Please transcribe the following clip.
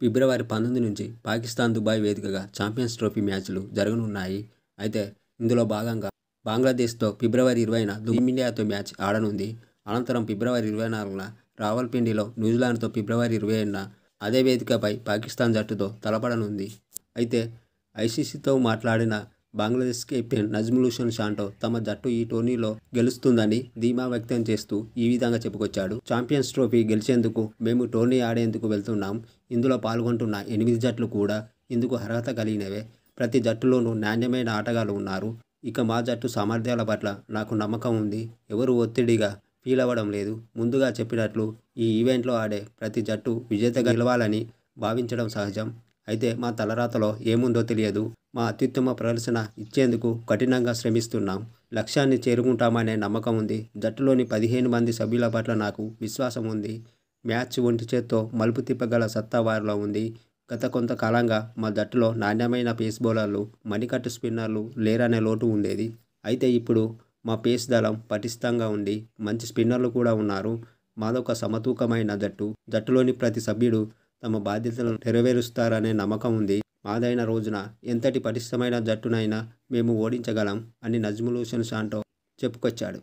ఫిబ్రవరి 19 నుంచి పాకిస్తాన్ దుబాయ్ వేదికగా champions trophy మ్యాచ్లు జరగనున్నాయి. అయితే ఇందులో భాగంగా బంగ్లాదేశ్తో ఫిబ్రవరి 20న టీమిండియాతో మ్యాచ్ ఆడనుంది. అనంతరం ఫిబ్రవరి 24న రావల్పిండిలో న్యూజిలాండ్తో ఫిబ్రవరి 27న అదే వేదికపై పాకిస్తాన్ జట్టుతో తలపడనుంది. అయితే ఐసీసీతో మాట్లాడిన బంగ్లాదేశ్ కెప్టెన్ నజ్ముల్ హుసేన్ షాంటో తమ జట్టు ఈ టోర్నీలో గెలుస్తుందని ధీమా వ్యక్తం చేస్తూ ఈ విధంగా చెప్పుకొచ్చాడు. ఛాంపియన్స్ ట్రోఫీ గెలిచేందుకు మేము టోర్నీ ఆడేందుకు వెళ్తున్నాం. ఇందులో పాల్గొంటున్న 8 జట్లు కూడా ఇందుకు అర్హత కలిగినవే. ప్రతి జట్టులోనూ నాణ్యమైన ఆటగాళ్లు ఉన్నారు. ఇక మా జట్టు సామర్థ్యాల పట్ల నాకు నమ్మకం ఉంది. ఎవరు ఒత్తిడిగా ఫీల్ అవ్వడం లేదు. ముందుగా చెప్పినట్లు ఈ ఈవెంట్లో ఆడే ప్రతి జట్టు విజేతగా గెలవాలని భావించడం సహజం. అయితే మా తలరాతలో ఏముందో తెలియదు. మా అత్యుత్తమ ప్రదర్శన ఇచ్చేందుకు కఠినంగా శ్రమిస్తున్నాం. లక్ష్యాన్ని చేరుకుంటామనే నమ్మకం ఉంది. జట్టులోని 15 మంది సభ్యుల పట్ల నాకు విశ్వాసం ఉంది. మ్యాచ్ ఒంటి చేత్తో మలుపు తిప్పగల సత్తా వారిలో ఉంది. గత కొంతకాలంగా మా జట్టులో నాణ్యమైన పేస్ బౌలర్లు, మణికట్టు స్పిన్నర్లు లేరనే లోటు ఉండేది. అయితే ఇప్పుడు మా పేస్ దళం పటిష్టంగా ఉంది. మంచి స్పిన్నర్లు కూడా ఉన్నారు. మాదొక సమతూకమైన జట్టు. జట్టులోని ప్రతి సభ్యుడు తమ బాధ్యతలను నెరవేరుస్తారనే నమ్మకం ఉంది. మాదైన రోజున ఎంతటి పటిష్టమైన జట్టునైనా మేము ఓడించగలం అని నజ్ముల్ హుసేన్ షాంటో చెప్పుకొచ్చాడు.